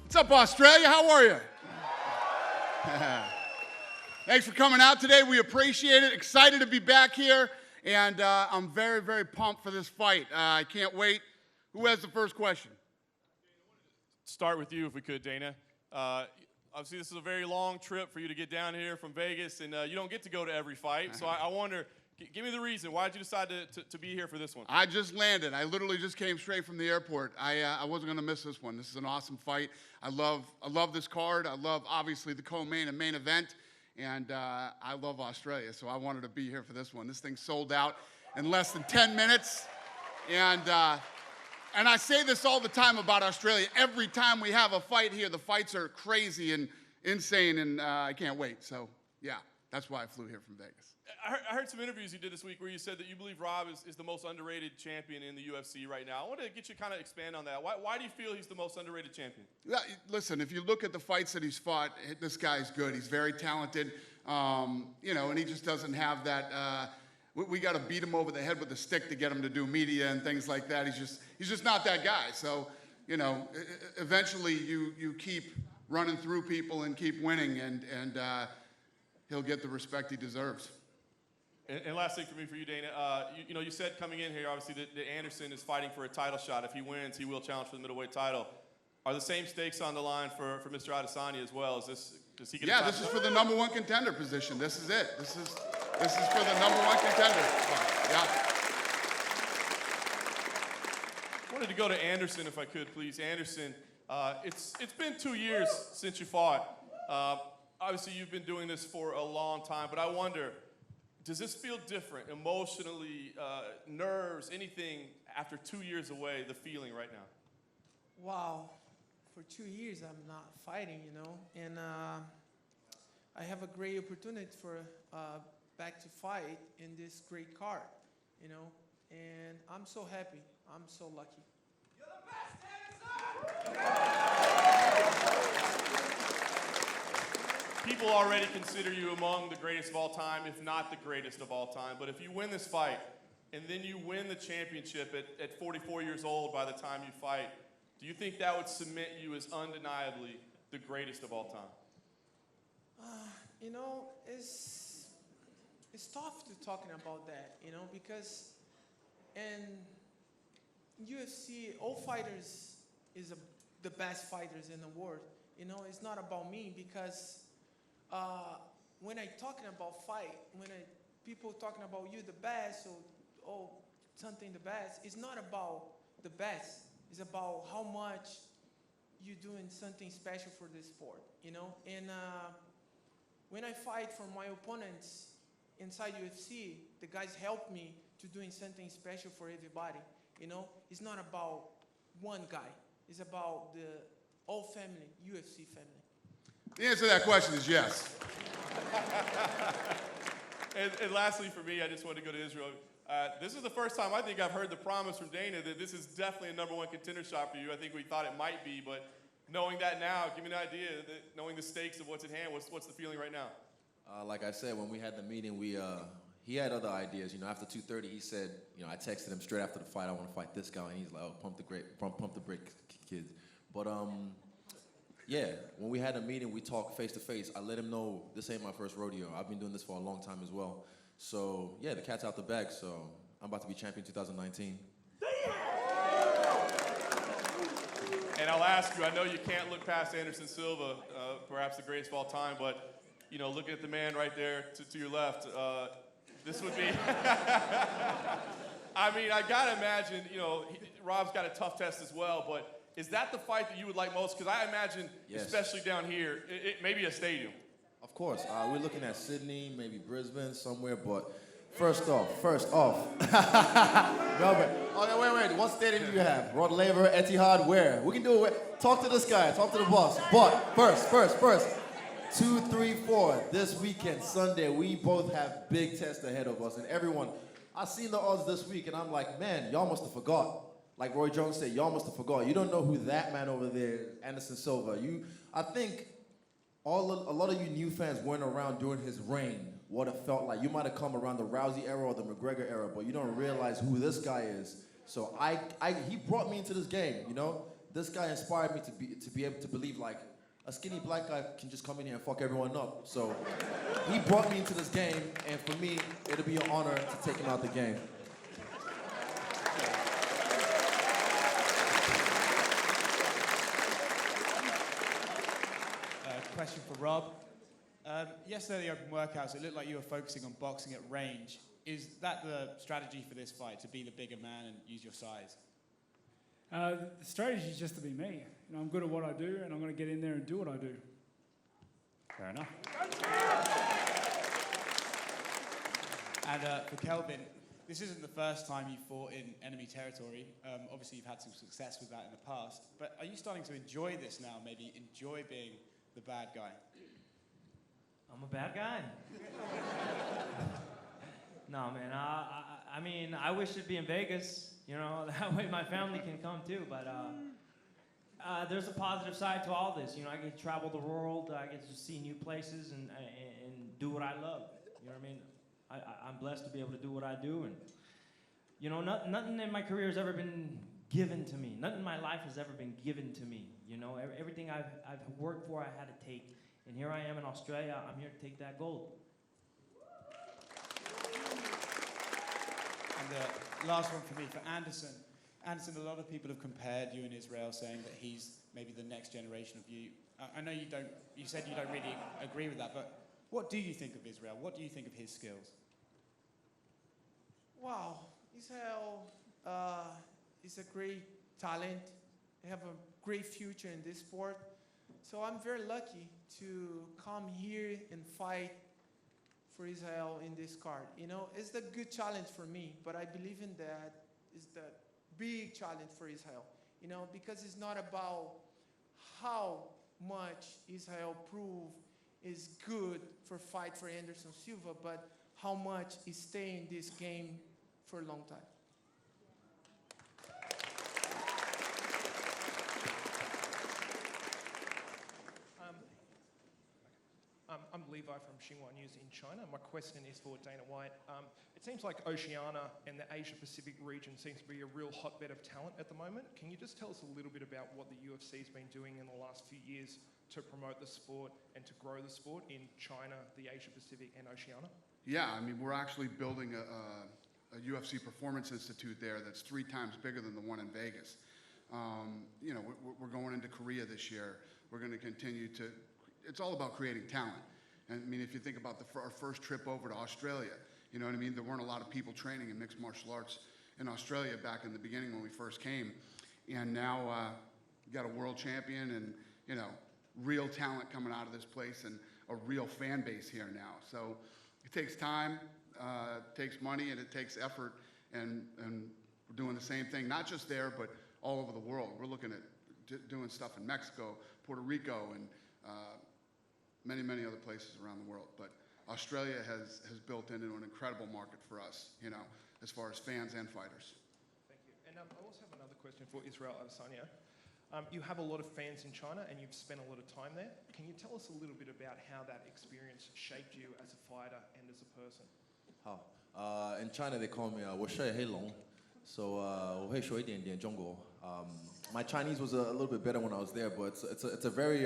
What's up, Australia? How are you? Thanks for coming out today. We appreciate it. Excited to be back here, and I'm very, very pumped for this fight. I can't wait. Who has the first question? Start with you, if we could, Dana. Obviously, this is a very long trip for you to get down here from Vegas, and you don't get to go to every fight. So I wonder, give me the reason. Why did you decide to be here for this one? I just landed. I literally just came straight from the airport. I wasn't going to miss this one. This is an awesome fight. I love this card. I love, obviously, the co-main and main event. And I love Australia, so I wanted to be here for this one. This thing sold out in less than 10 minutes. And I say this all the time about Australia. Every time we have a fight here, the fights are crazy and insane, and I can't wait. So, yeah, that's why I flew here from Vegas. I heard some interviews you did this week where you said that you believe Rob is the most underrated champion in the UFC right now. I want to get you to kind of expand on that. Why do you feel he's the most underrated champion? Listen, if you look at the fights that he's fought, this guy's good. He's very talented, and he just doesn't have that. We got to beat him over the head with a stick to get him to do media and things like that. He's just not that guy. So, eventually you keep running through people and keep winning, and he'll get the respect he deserves. And last thing for you, Dana, you said coming in here, obviously, that Anderson is fighting for a title shot. If he wins, he will challenge for the middleweight title. Are the same stakes on the line for Mr. Adesanya as well? Does he get? Yeah, this is for the #1 contender position. This is it. This is for the #1 contender. Yeah. I wanted to go to Anderson, if I could, please. Anderson, it's been 2 years since you fought. Obviously, you've been doing this for a long time, but I wonder, does this feel different emotionally, nerves, anything after 2 years away, the feeling right now? Wow, for 2 years I'm not fighting, and I have a great opportunity for back to fight in this great card, and I'm so happy. I'm so lucky. You're the best, Anderson! People already consider you among the greatest of all time, if not the greatest of all time. But if you win this fight, and then you win the championship at 44 years old by the time you fight, do you think that would cement you as undeniably the greatest of all time? It's tough to talking about that, because in UFC, all fighters is the best fighters in the world. It's not about me because when I talking about fight, people talking about you the best or something the best, it's not about the best. It's about how much you doing something special for this sport, And when I fight for my opponents inside UFC, the guys help me to doing something special for everybody, It's not about one guy. It's about the whole family, UFC family. The answer to that question is yes. And lastly, for me, I just wanted to go to Israel. This is the first time I think I've heard the promise from Dana that this is definitely a #1 contender shot for you. I think we thought it might be, but knowing that now, give me an idea, knowing the stakes of what's at hand, what's the feeling right now? Like I said, when we had the meeting, he had other ideas. After 2:30, he said, I texted him straight after the fight, I want to fight this guy, and he's like, oh, pump the brake, kids. But yeah, when we had a meeting, we talked face to face. I let him know this ain't my first rodeo. I've been doing this for a long time as well. So yeah, the cat's out the bag. So I'm about to be champion 2019. And I'll ask you, I know you can't look past Adesanya-Silva, perhaps the greatest of all time, but looking at the man right there to your left, this would be. I mean, I gotta imagine, Rob's got a tough test as well, but is that the fight that you would like most? Because I imagine, yes, especially down here, it may be a stadium. Of course, we're looking at Sydney, maybe Brisbane, somewhere. But first off, Melbourne. Okay, wait. What stadium do you have? Rod Laver, Etihad, where? We can do it. Talk to this guy. Talk to the boss. But first. 2, 3, 4. This weekend, Sunday, we both have big tests ahead of us, and everyone. I seen the odds this week, and I'm like, man, y'all must have forgot. Like Roy Jones said, y'all must have forgot. You don't know who that man over there is, Anderson-Silva. I think a lot of you new fans weren't around during his reign, what it felt like. You might have come around the Rousey era or the McGregor era, but you don't realize who this guy is. So he brought me into this game, this guy inspired me to be able to believe like a skinny black guy can just come in here and fuck everyone up. So he brought me into this game, and for me, it'll be an honor to take him out the game. Question for Rob. Yesterday, the open workouts, it looked like you were focusing on boxing at range. Is that the strategy for this fight, to be the bigger man and use your size? The strategy is just to be me. You know, I'm good at what I do, and I'm going to get in there and do what I do. Fair enough. And for Kelvin, this isn't the first time you fought in enemy territory. Obviously, you've had some success with that in the past. But are you starting to enjoy this now? Maybe enjoy being the bad guy? I'm a bad guy. No, man. I mean, I wish it'd be in Vegas. You know, that way my family can come too. But there's a positive side to all this. You know, I get to travel the world. I get to see new places and do what I love. You know what I mean? I'm blessed to be able to do what I do. And, you know, nothing in my career has ever been given to me. Nothing in my life has ever been given to me. You know, everything I've worked for, I had to take. And here I am in Australia. I'm here to take that gold. And the last one for me, for Anderson. Anderson, a lot of people have compared you and Israel, saying that he's maybe the next generation of you. I know you don't, you said you don't really agree with that, but what do you think of Israel? What do you think of his skills? Wow, Israel is a great talent. They have a great future in this sport. So I'm very lucky to come here and fight for Israel in this card. You know, it's the good challenge for me, but I believe in that is the big challenge for Israel. You know, because it's not about how much Israel prove is good for fight for Anderson-Silva, but how much is stay in this game for a long time. I'm Levi from Xinhua News in China. My question is for Dana White. It seems like Oceania and the Asia-Pacific region seems to be a real hotbed of talent at the moment. Can you just tell us a little bit about what the UFC's been doing in the last few years to promote the sport and to grow the sport in China, the Asia-Pacific and Oceania? Yeah, I mean, we're actually building a UFC Performance Institute there that's 3 times bigger than the one in Vegas. You know, we're going into Korea this year. We're going to continue to, it's all about creating talent. And I mean, if you think about our first trip over to Australia, you know what I mean? There weren't a lot of people training in mixed martial arts in Australia back in the beginning when we first came. And now you got a world champion and, you know, real talent coming out of this place and a real fan base here now. So it takes time, it takes money, and it takes effort. And we're doing the same thing, not just there, but all over the world. We're looking at doing stuff in Mexico, Puerto Rico, and many, many other places around the world. But Australia has built into an incredible market for us, you know, as far as fans and fighters. Thank you. And I also have another question for Israel Adesanya. You have a lot of fans in China and you've spent a lot of time there. Can you tell us a little bit about how that experience shaped you as a fighter and as a person? In China, they call me 我是黑龙, so 我会说一点点中国. My Chinese was a little bit better when I was there, but it's a very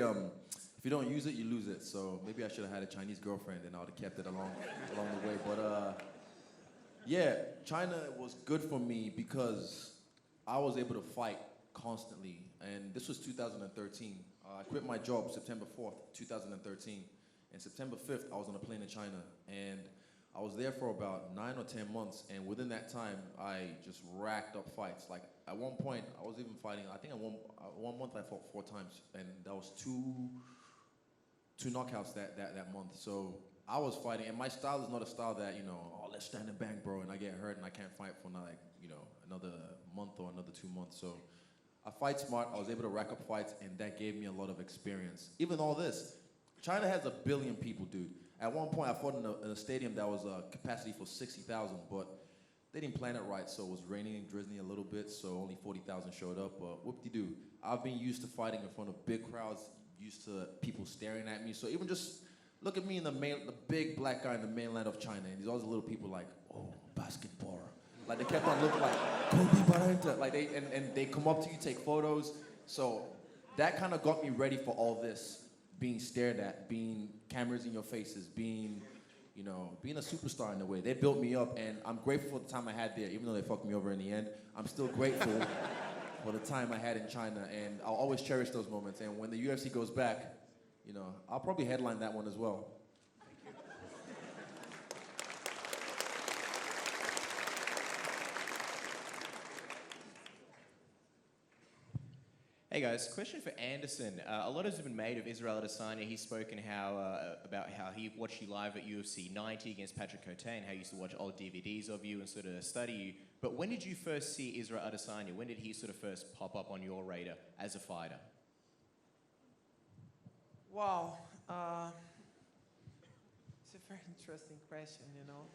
if you don't use it, you lose it. So maybe I should have had a Chinese girlfriend and I would have kept it along the way. But yeah, China was good for me because I was able to fight constantly. And this was 2013. I quit my job September 4th, 2013. And September 5th, I was on a plane in China. And I was there for about 9 or 10 months. And within that time, I just racked up fights. Like at one point, I was even fighting, I think one month I fought 4 times. And that was two knockouts that month. So I was fighting, and my style is not a style that, you know, oh, let's stand and bang, bro, and I get hurt and I can't fight for like, you know, another month or another 2 months. So I fight smart. I was able to rack up fights, and that gave me a lot of experience. Even all this, China has 1 billion people, dude. At one point, I fought in a stadium that was a capacity for 60,000, but they didn't plan it right, so it was raining and drizzling a little bit, so only 40,000 showed up. But whoop-de-doo. I've been used to fighting in front of big crowds, used to people staring at me. So even just look at me in the big black guy in the mainland of China, and there's always little people like, oh, basketball. Like they kept on looking like Kobe Bryant. Like they come up to you, take photos. So that kind of got me ready for all this, being stared at, being cameras in your faces, being, you know, being a superstar in a way. They built me up, and I'm grateful for the time I had there, even though they fucked me over in the end. I'm still grateful for the time I had in China, and I'll always cherish those moments. And when the UFC goes back, you know, I'll probably headline that one as well. Hey guys, question for Anderson. A lot has been made of Israel Adesanya. He's spoken about how he watched you live at UFC 90 against Patrick Cote and how he used to watch old DVDs of you and sort of study you. But when did you first see Israel Adesanya? When did he sort of first pop up on your radar as a fighter? Wow. It's a very interesting question, you know,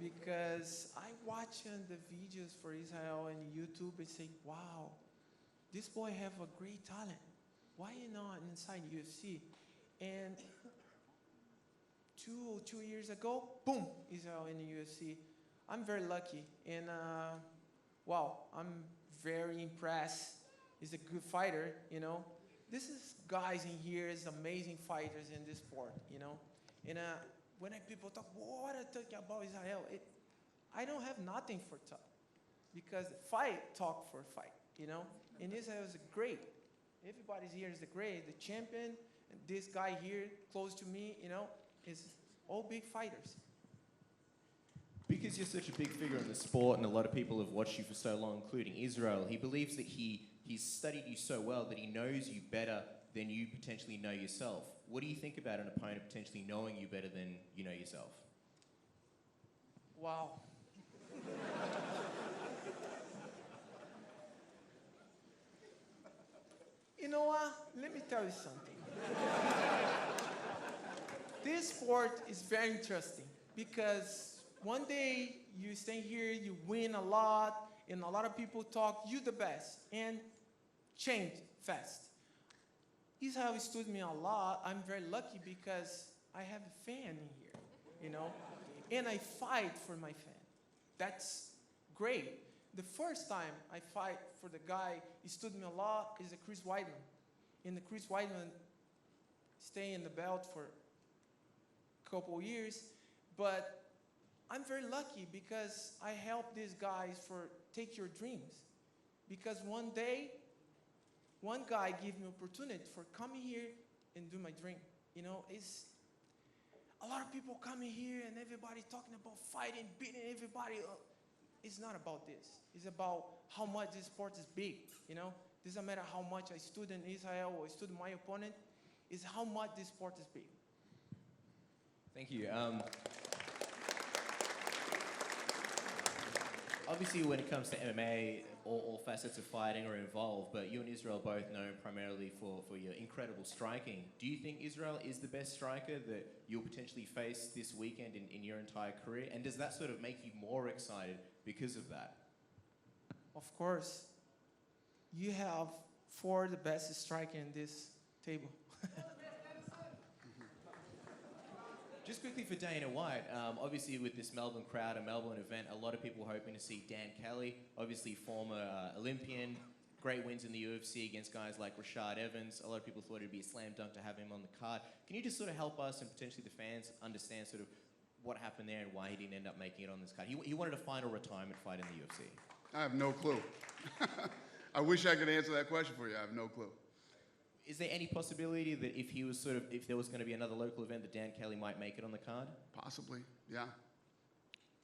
because I watch the videos for Israel and YouTube and say, wow, this boy have a great talent. Why you not inside UFC? And two years ago, boom, Israel in the UFC. I'm very lucky, and wow, I'm very impressed. He's a good fighter, you know. This is guys in here is amazing fighters in this sport, you know. And when people talk, what I talk about Israel, I don't have nothing for talk, because fight talk for fight, you know. And Israel is great. Everybody's here is great. The champion, and this guy here close to me, you know, is all big fighters. Because you're such a big figure in the sport and a lot of people have watched you for so long, including Israel, he believes that he's studied you so well that he knows you better than you potentially know yourself. What do you think about an opponent potentially knowing you better than you know yourself? Wow. You know what? Let me tell you something. This sport is very interesting because one day you stay here, you win a lot, and a lot of people talk, you the best, and change fast. Israel stood me a lot. I'm very lucky because I have a fan in here, you know, and I fight for my fan. That's great. The first time I fight for the guy, he stood me a lot, is a Chris Weidman. And the Chris Weidman stay in the belt for a couple years, but I'm very lucky because I help these guys for take your dreams. Because one day, one guy gave me opportunity for coming here and do my dream. You know, it's a lot of people coming here and everybody talking about fighting, beating everybody up. It's not about this. It's about how much this sport is big, you know? It doesn't matter how much I stood in Israel or I stood my opponent. It's how much this sport is big. Thank you. Obviously, when it comes to MMA, all facets of fighting are involved, but you and Israel are both known primarily for your incredible striking. Do you think Israel is the best striker that you'll potentially face this weekend in your entire career? And does that sort of make you more excited because of that? Of course. You have 4 the best striker in this table. Just quickly for Dana White, obviously with this Melbourne crowd, a Melbourne event, a lot of people hoping to see Dan Kelly, obviously former Olympian, great wins in the UFC against guys like Rashad Evans. A lot of people thought it'd be a slam dunk to have him on the card. Can you just sort of help us and potentially the fans understand sort of what happened there and why he didn't end up making it on this card? He wanted a final retirement fight in the UFC. I have no clue. I wish I could answer that question for you. I have no clue. Is there any possibility that if there was going to be another local event, that Dan Kelly might make it on the card? Possibly, yeah.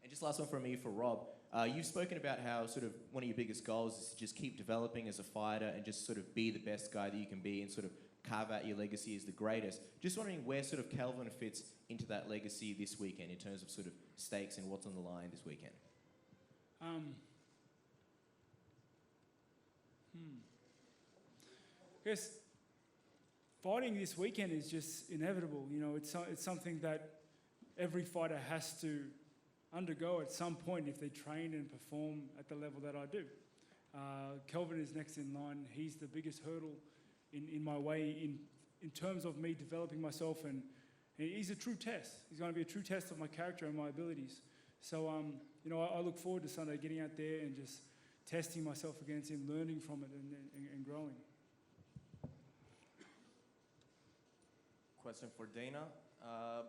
And just last one from me for Rob. You've spoken about how sort of one of your biggest goals is to just keep developing as a fighter and just sort of be the best guy that you can be and sort of carve out your legacy as the greatest. Just wondering where sort of Kelvin fits into that legacy this weekend in terms of sort of stakes and what's on the line this weekend. I guess fighting this weekend is just inevitable. You know, it's something that every fighter has to undergo at some point if they train and perform at the level that I do. Kelvin is next in line. He's the biggest hurdle in my way in terms of me developing myself, and he's a true test. He's going to be a true test of my character and my abilities. So, you know, I look forward to Sunday getting out there and just testing myself against him, learning from it and growing. question for Dana.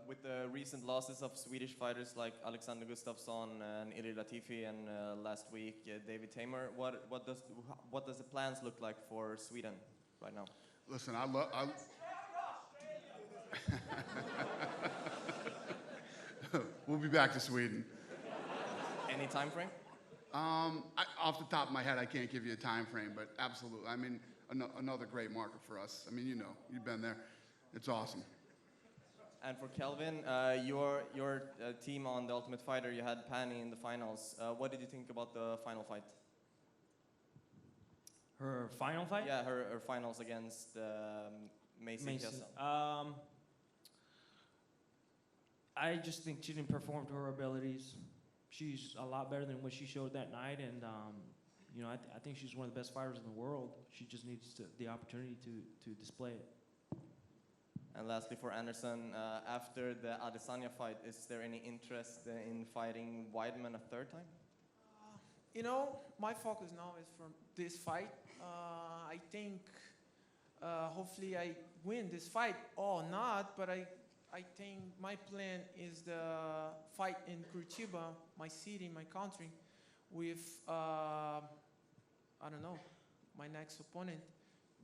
With the recent losses of Swedish fighters like Alexander Gustafsson and Ilir Latifi, and last week David Tamer, what does the plans look like for Sweden right now? Listen, we'll be back to Sweden. Any time frame? Off the top of my head, I can't give you a time frame, but absolutely. I mean, another great market for us. I mean, you know, you've been there. It's awesome. And for Kelvin, your team on The Ultimate Fighter, you had Pani in the finals. What did you think about the final fight? Her final fight? Yeah, her finals against Macy. I just think she didn't perform to her abilities. She's a lot better than what she showed that night, and you know, I think she's one of the best fighters in the world. She just needs the opportunity to display it. And lastly, for Anderson, after the Adesanya fight, is there any interest in fighting Weidman a third time? You know, my focus now is from this fight. I think hopefully I win this fight or not, but I think my plan is the fight in Curitiba, my city, my country, with, I don't know, my next opponent.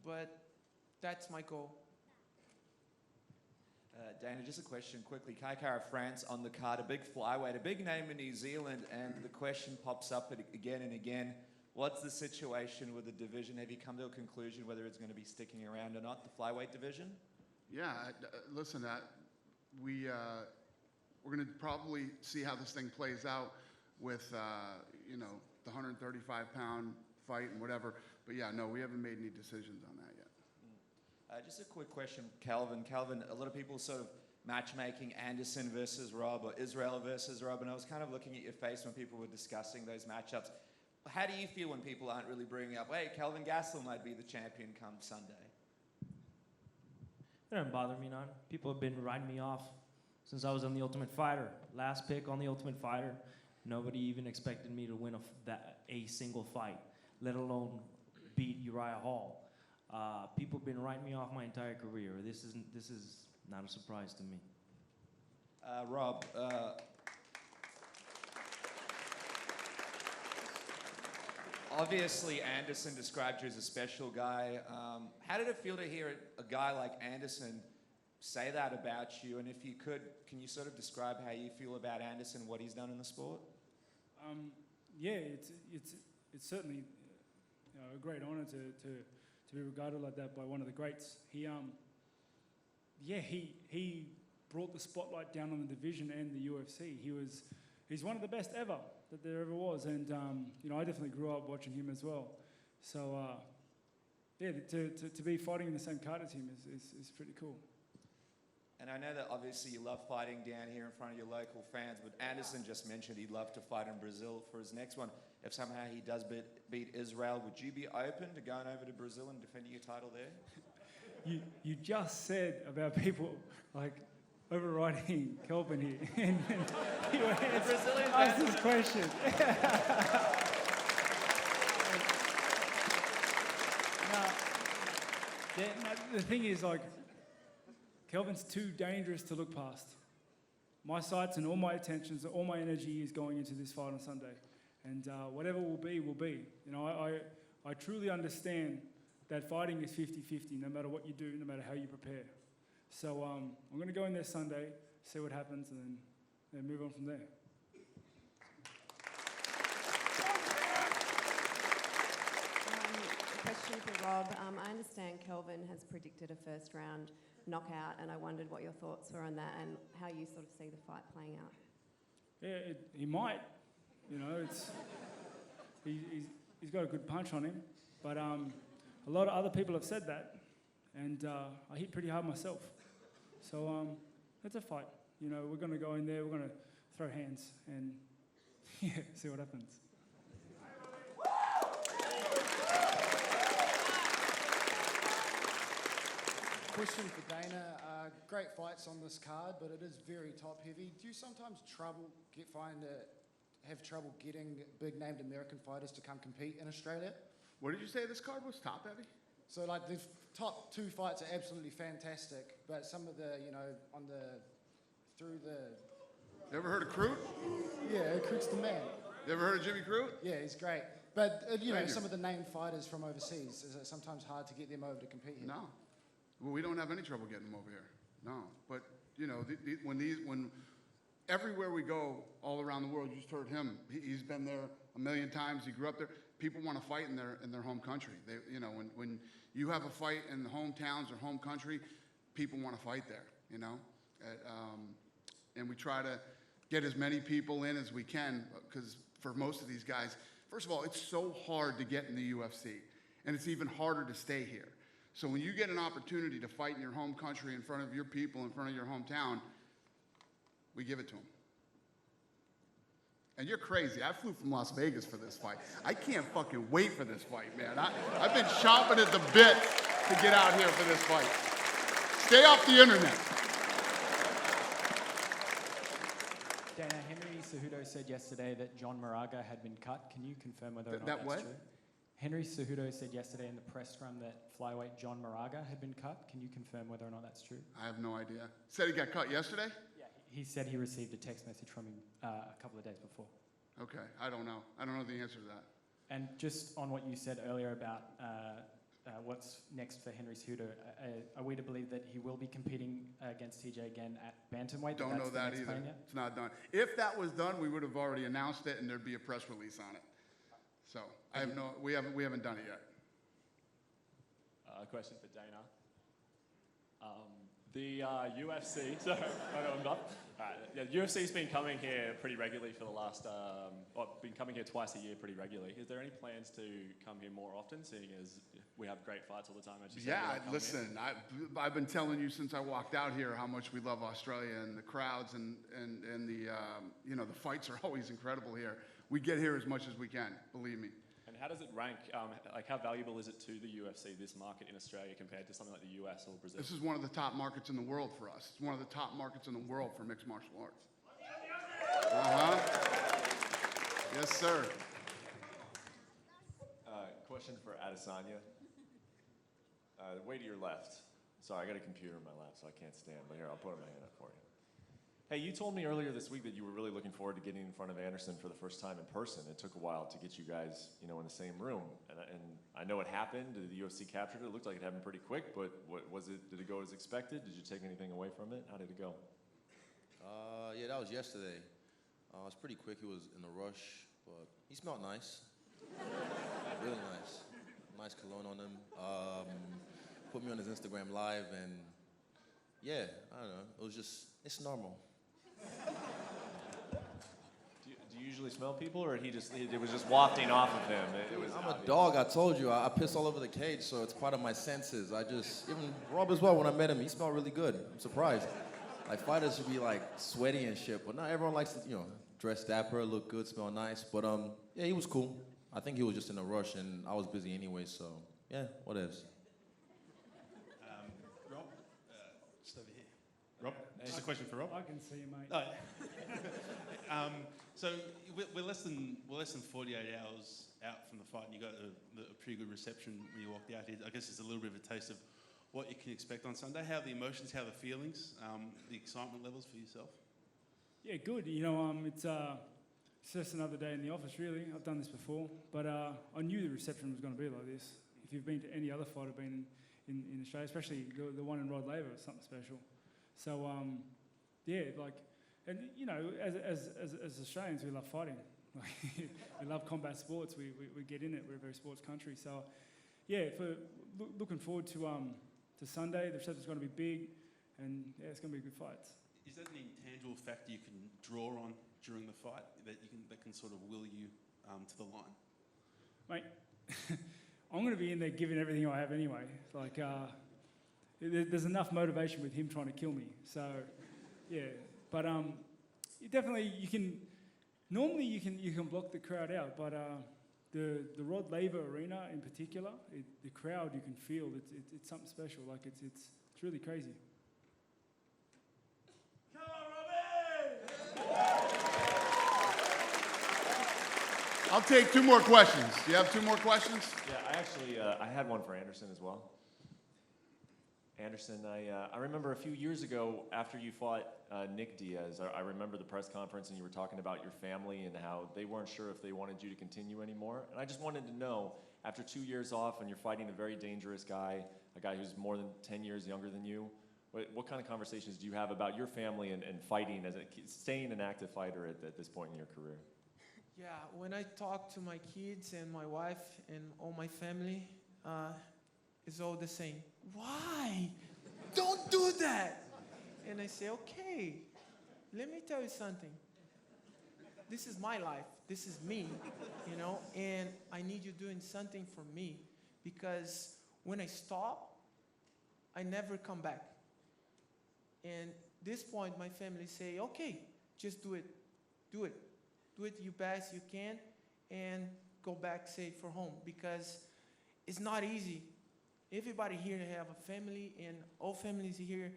But that's my goal. Dana, just a question quickly. Kaikara France on the card, a big flyweight, a big name in New Zealand, and the question pops up again and again. What's the situation with the division? Have you come to a conclusion whether it's going to be sticking around or not, the flyweight division? Yeah, listen, we're going to probably see how this thing plays out with, you know, the 135-pound fight and whatever. But yeah, no, we haven't made any decisions on that yet. Just a quick question, Kelvin. Kelvin, a lot of people sort of matchmaking Anderson versus Rob or Israel versus Rob, and I was kind of looking at your face when people were discussing those matchups. How do you feel when people aren't really bringing up, hey, Kelvin Gastelum might be the champion come Sunday? It doesn't bother me none. People have been writing me off since I was on The Ultimate Fighter. Last pick on The Ultimate Fighter. Nobody even expected me to win a single fight, let alone beat Uriah Hall. People have been writing me off my entire career. This is not a surprise to me. Rob, obviously Anderson described you as a special guy. How did it feel to hear a guy like Anderson say that about you? And if you could, can you sort of describe how you feel about Anderson, what he's done in the sport? Yeah, it's certainly, you know, a great honor to be regarded like that by one of the greats. He brought the spotlight down on the division and the UFC. He's one of the best ever that there ever was, and you know, I definitely grew up watching him as well. So yeah, to be fighting in the same card as him is pretty cool. And I know that obviously you love fighting down here in front of your local fans, but Anderson just mentioned he'd love to fight in Brazil for his next one. If somehow he does beat Israel, would you be open to going over to Brazil and defending your title there? You just said about people like overriding Kelvin here, and you asked this question. The thing is, like, Kelvin's too dangerous to look past. My sights and all my attentions, all my energy is going into this fight on Sunday. And whatever will be, will be. You know, I truly understand that fighting is 50-50, no matter what you do, no matter how you prepare. So I'm going to go in there Sunday, see what happens, and then move on from there. Question for Rob. I understand Kelvin has predicted a first-round knockout, and I wondered what your thoughts were on that and how you sort of see the fight playing out. Yeah, he might. You know, he's got a good punch on him, but a lot of other people have said that, and I hit pretty hard myself. So it's a fight. You know, we're going to go in there, we're going to throw hands, and yeah, see what happens. Question for Dana. Great fights on this card, but it is very top heavy. Do you sometimes have trouble getting big named American fighters to come compete in Australia? What did you say this card was? Top heavy? So like the top 2 fights are absolutely fantastic, but some of the, you know, through the... You ever heard of Crute? Yeah, Crute's the man. You ever heard of Jimmy Crute? Yeah, he's great. But, you know, Thank you. some of the named fighters from overseas, is it sometimes hard to get them over to compete here? No. Well, we don't have any trouble getting them over here. No. But, you know, when everywhere we go all around the world, you just heard him. He's been there a million times. He grew up there. People want to fight in their home country. They, you know, when you have a fight in the hometowns or home country, people want to fight there, you know. And we try to get as many people in as we can, because for most of these guys, first of all, it's so hard to get in the UFC, and it's even harder to stay here. So when you get an opportunity to fight in your home country, in front of your people, in front of your hometown, we give it to them. And you're crazy. I flew from Las Vegas for this fight. I can't fucking wait for this fight, man. I've been chomping at the bit to get out here for this fight. Stay off the internet. Dana, Henry Cejudo said yesterday that John Moraga had been cut. Can you confirm whether or not that's what? true? Henry Cejudo said yesterday in the press scrum that flyweight John Moraga had been cut. Can you confirm whether or not that's true? I have no idea. Said he got cut yesterday? Yeah, he said he received a text message from him a couple of days before. Okay, I don't know. I don't know the answer to that. And just on what you said earlier about what's next for Henry Cejudo, are we to believe that he will be competing against TJ again at bantamweight? Don't know that either. It's not done. If that was done, we would have already announced it, and there'd be a press release on it. So I have no. We haven't done it yet. A question for Dana. The UFC. Sorry, I'm not. Yeah, UFC's been coming here pretty regularly for the last. Been coming here twice a year pretty regularly. Is there any plans to come here more often, seeing as we have great fights all the time? As you said, Yeah, listen. I've been telling you since I walked out here how much we love Australia, and the crowds and the you know, the fights are always incredible here. We get here as much as we can, believe me. And how does it rank? Like, how valuable is it to the UFC, this market in Australia, compared to something like the US or Brazil? This is one of the top markets in the world for us. It's one of the top markets in the world for mixed martial arts. Yes, sir. Question for Adesanya. Way to your left. Sorry, I got a computer in my lap, so I can't stand. But here, I'll put my hand up for you. Hey, you told me earlier this week that you were really looking forward to getting in front of Anderson for the first time in person. It took a while to get you guys, you know, in the same room. And I know it happened. The UFC captured it. It looked like it happened pretty quick, but what was it? Did it go as expected? Did you take anything away from it? How did it go? Yeah, that was yesterday. It was pretty quick. He was in a rush, but he smelled nice. Really nice. Nice cologne on him. Put me on his Instagram live, and yeah, I don't know. It was just, it's normal. Do you usually smell people, or it was just wafting off of him? I'm a dog, I told you. I piss all over the cage, so it's part of my senses. Even Rob as well, when I met him, he smelled really good. I'm surprised. Like, fighters should be like sweaty and shit, but not everyone likes to, you know, dress dapper, look good, smell nice. But yeah, he was cool. I think he was just in a rush, and I was busy anyway, so yeah, whatevs. Rob, just over here. Rob, just a question for Rob. I can see you, mate. Oh. So we're less than 48 hours out from the fight, and you got a pretty good reception when you walked out here. I guess it's a little bit of a taste of what you can expect on Sunday. How are the emotions? How are the feelings? The excitement levels for yourself? Yeah, good. You know, it's just another day in the office, really. I've done this before, but I knew the reception was going to be like this. If you've been to any other fight I've been in Australia, especially the one in Rod Laver, it's something special. So, yeah, like, and you know, as Australians, we love fighting. We love combat sports. We get in it. We're a very sports country. So, yeah, looking forward to Sunday. The reception's going to be big, and yeah, it's going to be a good fight. Is that an intangible factor you can draw on during the fight that can sort of will you to the line? Mate, I'm going to be in there giving everything I have anyway. Like, there's enough motivation with him trying to kill me. So, yeah. But you can block the crowd out. But the Rod Laver Arena in particular, the crowd you can feel. It's something special. Like it's really crazy. I'll take 2 more questions. Do you have 2 more questions? Yeah, I actually I had one for Anderson as well. Anderson, I remember a few years ago after you fought Nick Diaz, I remember the press conference and you were talking about your family and how they weren't sure if they wanted you to continue anymore. And I just wanted to know, after 2 years off and you're fighting a very dangerous guy, a guy who's more than 10 years younger than you, what kind of conversations do you have about your family and fighting, staying an active fighter at this point in your career? Yeah, when I talk to my kids and my wife and all my family, it's all the same. Why? Don't do that. And I say, okay, let me tell you something. This is my life. This is me, you know, and I need you doing something for me, because when I stop, I never come back. And this point, my family say, okay, just do it. Do it. Do it your best you can and go back safe for home, because it's not easy. Everybody here have a family, and all families here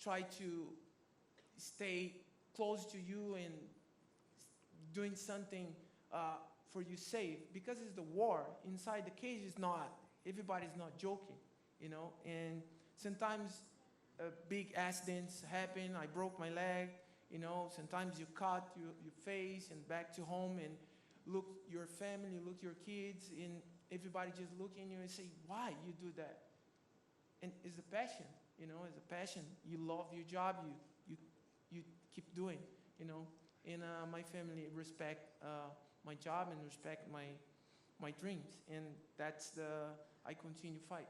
try to stay close to you and doing something for you safe, because it's the war. Inside the cage is not, everybody's not joking, you know, and sometimes big accidents happen. I broke my leg, you know, sometimes you cut your face and back to home and look your family, look your kids, and everybody just look in you and say, why you do that? And it's a passion, you know, it's a passion. You love your job, you keep doing, you know. And my family respect my job and respect my dreams. And that's I continue fight.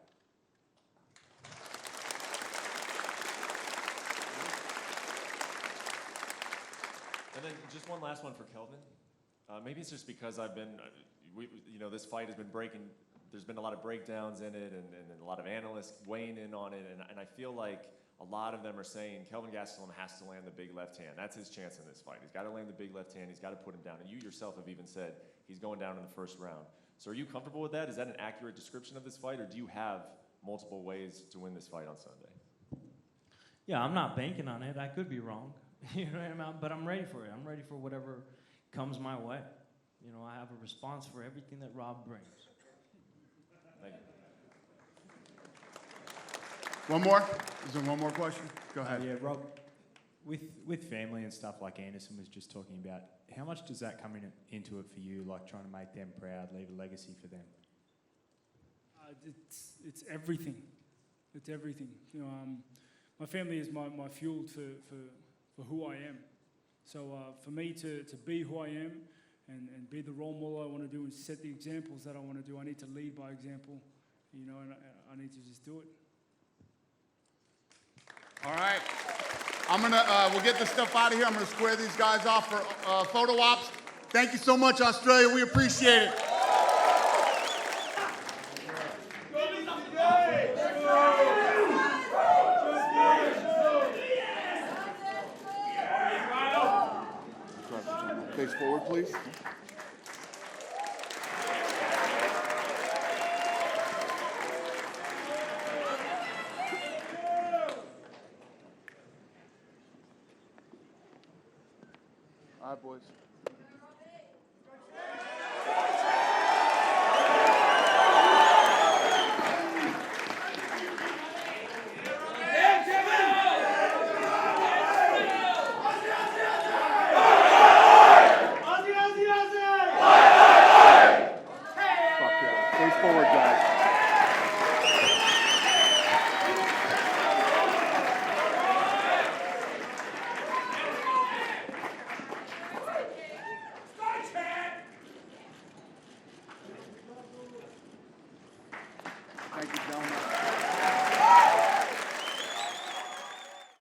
And then just one last one for Kelvin. Maybe it's just because I've been, this fight has been breaking, there's been a lot of breakdowns in it and a lot of analysts weighing in on it, and I feel like a lot of them are saying Kelvin Gastelum has to land the big left hand. That's his chance in this fight. He's got to land the big left hand. He's got to put him down. And you yourself have even said he's going down in the first round. So are you comfortable with that? Is that an accurate description of this fight, or do you have multiple ways to win this fight on Sunday? Yeah, I'm not banking on it. I could be wrong. You know what I mean? But I'm ready for it. I'm ready for whatever comes my way. You know, I have a response for everything that Rob brings. Thank you. One more? Is there one more question? Go ahead. Yeah, Rob, with family and stuff like Anderson was just talking about, how much does that come into it for you, like trying to make them proud, leave a legacy for them? It's everything. It's everything. You know, my family is my fuel for who I am. So for me to be who I am and be the role model I want to do and set the examples that I want to do, I need to lead by example, you know, and I need to just do it. All right. We'll get this stuff out of here. I'm gonna square these guys off for photo ops. Thank you so much, Australia. We appreciate it. Face forward, please. All right, boys.